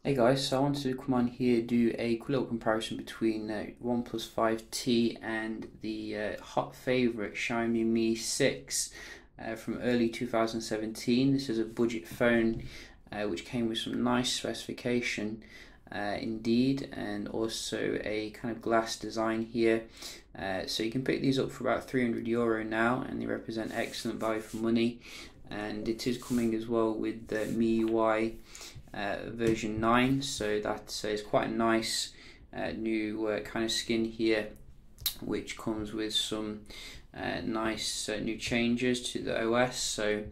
Hey guys, so I wanted to come on here do a quick little comparison between OnePlus 5T and the hot favourite Xiaomi Mi 6 from early 2017. This is a budget phone which came with some nice specification indeed, and also a kind of glass design here. So you can pick these up for about €300 now, and they represent excellent value for money. And it is coming as well with the MIUI version 9, so that is quite a nice new kind of skin here, which comes with some nice new changes to the OS. So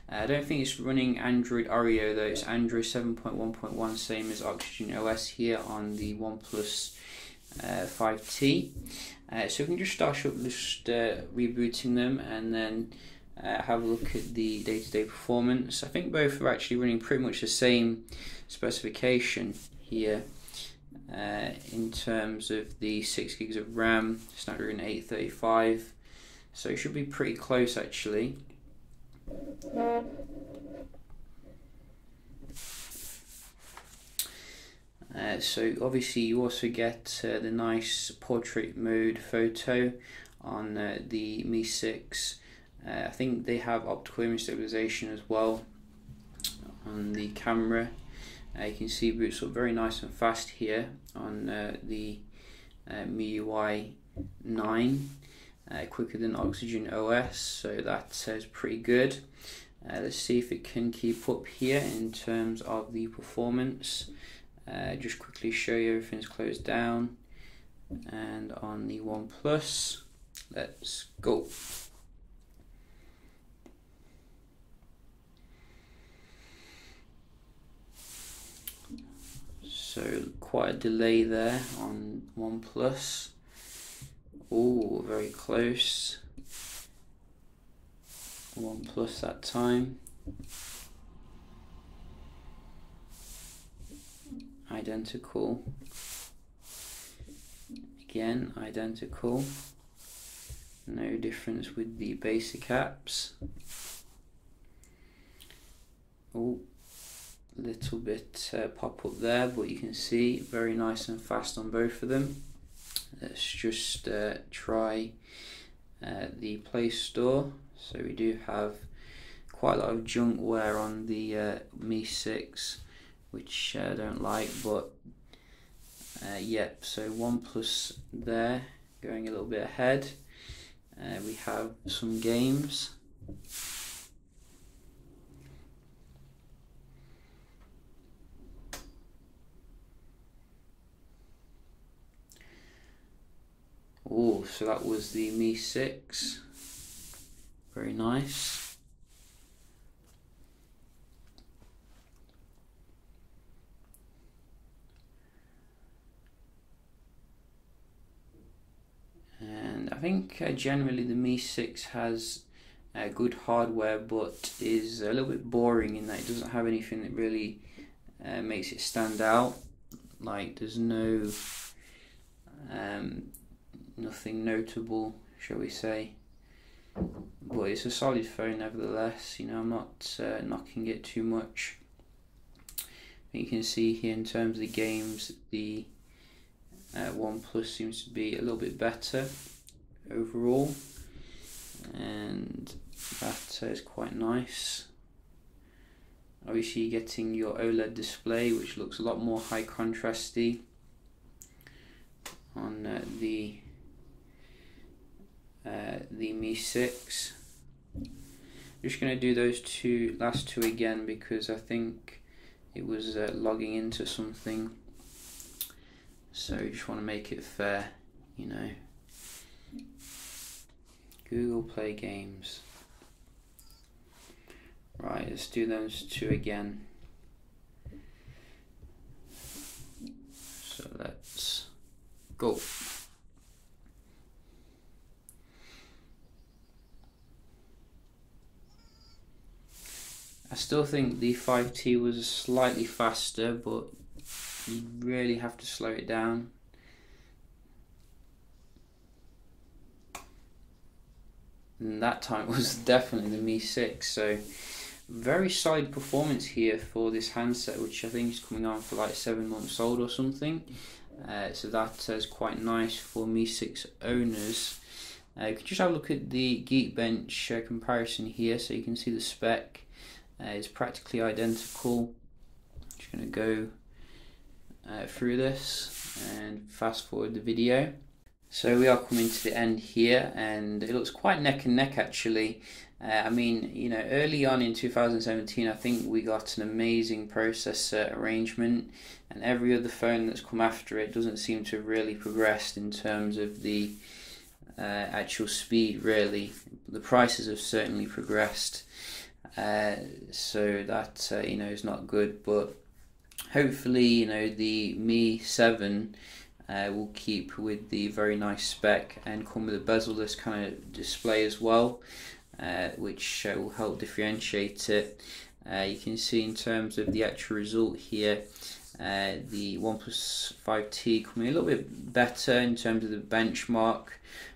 I don't think it's running Android Oreo though, it's Android 7.1.1, same as Oxygen OS here on the OnePlus 5T. So we can just start up rebooting them and then have a look at the day-to-day performance. I think both are actually running pretty much the same specification here in terms of the 6 gigs of RAM, Snapdragon 835, so it should be pretty close actually. So obviously you also get the nice portrait mode photo on the Mi 6. I think they have optical image stabilization as well on the camera. You can see it boots up very nice and fast here on the MIUI 9, quicker than Oxygen OS, so that is pretty good. Let's see if it can keep up here in terms of the performance. Just quickly show you everything's closed down, and on the OnePlus, let's go. So quite a delay there on OnePlus. Oh, very close. OnePlus that time. Identical. Again, identical. No difference with the basic apps. Oh, little bit pop up there, but you can see very nice and fast on both of them. Let's just try the Play Store. So we do have quite a lot of junkware on the Mi 6, which I don't like, but yep, so OnePlus there going a little bit ahead. We have some games. Oh, so that was the Mi 6, very nice. And I think generally the Mi 6 has good hardware, but is a little bit boring in that it doesn't have anything that really makes it stand out. Like there's no nothing notable, shall we say, but it's a solid phone nevertheless. You know, I'm not knocking it too much. You can see here in terms of the games, the OnePlus seems to be a little bit better overall, and that is quite nice. Obviously you're getting your OLED display, which looks a lot more high contrasty on the Mi 6. Just going to do those last two again because I think it was logging into something, so you just want to make it fair, you know. Google Play Games. Right, let's do those two again. So let's go. I still think the 5T was slightly faster, but you really have to slow it down. And that time was definitely the Mi 6, so very solid performance here for this handset, which I think is coming on for like 7 months old or something. So that is quite nice for Mi6 owners. You can just have a look at the Geekbench comparison here, so you can see the spec is practically identical. Just going to go through this and fast forward the video. So we are coming to the end here, and it looks quite neck and neck actually. I mean, you know, early on in 2017, I think we got an amazing processor arrangement, and every other phone that's come after it doesn't seem to have really progressed in terms of the actual speed, really. The prices have certainly progressed, so that you know, is not good. But hopefully, you know, the Mi 7 will keep with the very nice spec and come with a bezel-less kind of display as well, which will help differentiate it. You can see in terms of the actual result here, the OnePlus 5T coming a little bit better in terms of the benchmark,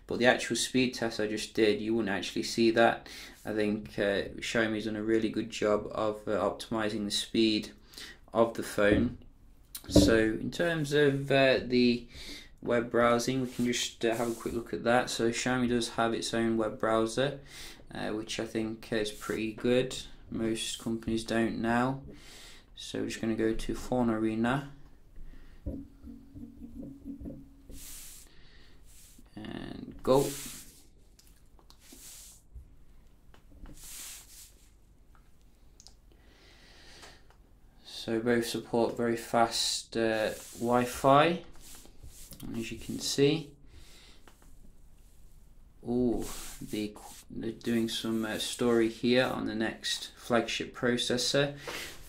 but the actual speed test I just did, you wouldn't actually see that. I think Xiaomi's done a really good job of optimizing the speed of the phone. So in terms of the web browsing, we can just have a quick look at that. So Xiaomi does have its own web browser, which I think is pretty good. Most companies don't now. So we're just going to go to Phone Arena and go. So both support very fast Wi-Fi, as you can see. Oh, they're doing some story here on the next flagship processor.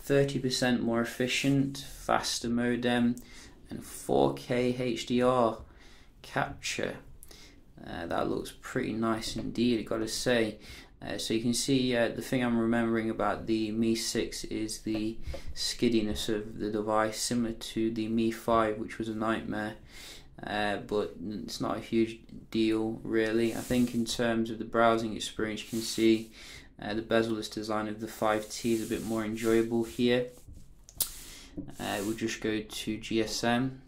30% more efficient, faster modem, and 4K HDR capture. That looks pretty nice indeed, I gotta say. So you can see the thing I'm remembering about the Mi 6 is the skiddiness of the device, similar to the Mi 5, which was a nightmare. But it's not a huge deal really. I think in terms of the browsing experience, you can see the bezel-less design of the 5T is a bit more enjoyable here. We'll just go to GSM.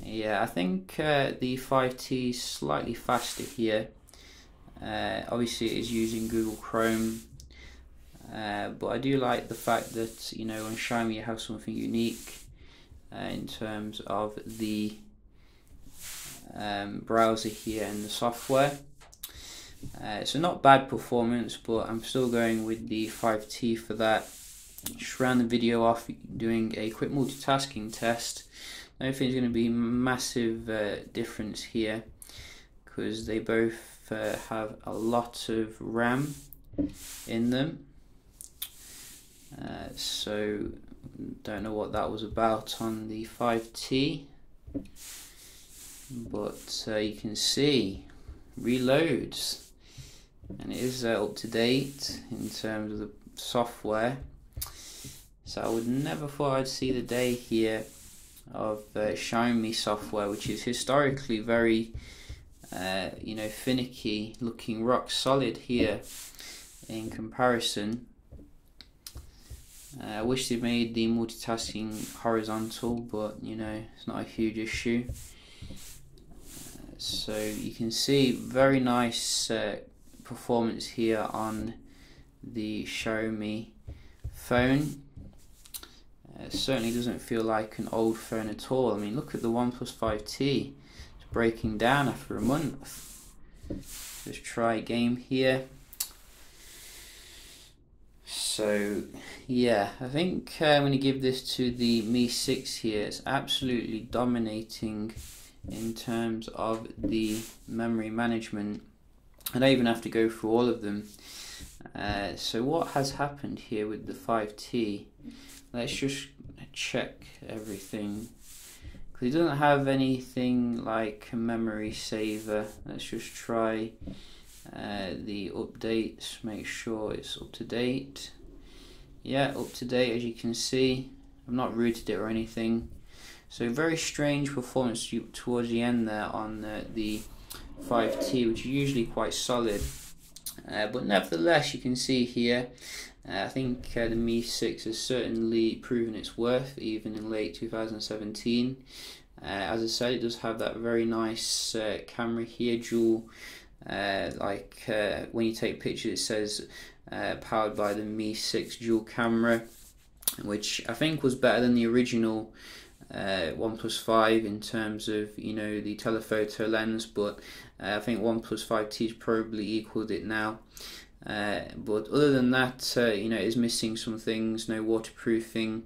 Yeah, I think the 5T is slightly faster here. Obviously it is using Google Chrome, but I do like the fact that, you know, on Xiaomi you have something unique in terms of the browser here and the software. So not bad performance, but I'm still going with the 5T for that. Just round the video off doing a quick multitasking test. I don't think there's going to be massive difference here, because they both have a lot of RAM in them. So don't know what that was about on the 5T, but you can see reloads, and it is up to date in terms of the software. So I would never thought I'd see the day here of Xiaomi software, which is historically very you know, finicky, looking rock solid here in comparison. I wish they made the multitasking horizontal, but you know, it's not a huge issue. So you can see very nice performance here on the Xiaomi phone. It certainly doesn't feel like an old phone at all. I mean, look at the OnePlus 5T. It's breaking down after a month. Let's try a game here. So yeah, I think I'm going to give this to the Mi 6 here. It's absolutely dominating in terms of the memory management. I don't even have to go through all of them. So what has happened here with the 5T? Let's just check everything, because it doesn't have anything like a memory saver. Let's just try the updates, make sure it's up to date. Yeah, up to date, as you can see. I've not rooted it or anything. So very strange performance towards the end there on the 5T, which is usually quite solid. But nevertheless, you can see here, I think the Mi6 has certainly proven its worth, even in late 2017. As I said, it does have that very nice camera here, dual, when you take pictures it says powered by the Mi6 dual camera, which I think was better than the original OnePlus 5 in terms of, you know, the telephoto lens, but I think OnePlus 5T has probably equaled it now. But other than that, you know, it is missing some things. No waterproofing,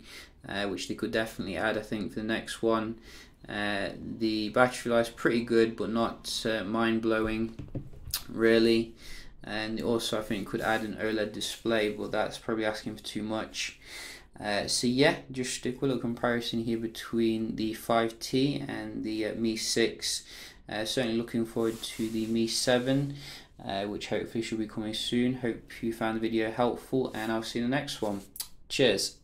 which they could definitely add, I think, for the next one. The battery life is pretty good, but not mind-blowing, really. And also, I think could add an OLED display, but that's probably asking for too much. So yeah, just a quick little comparison here between the 5T and the Mi6. Certainly looking forward to the Mi7, which hopefully should be coming soon. Hope you found the video helpful, and I'll see you in the next one. Cheers.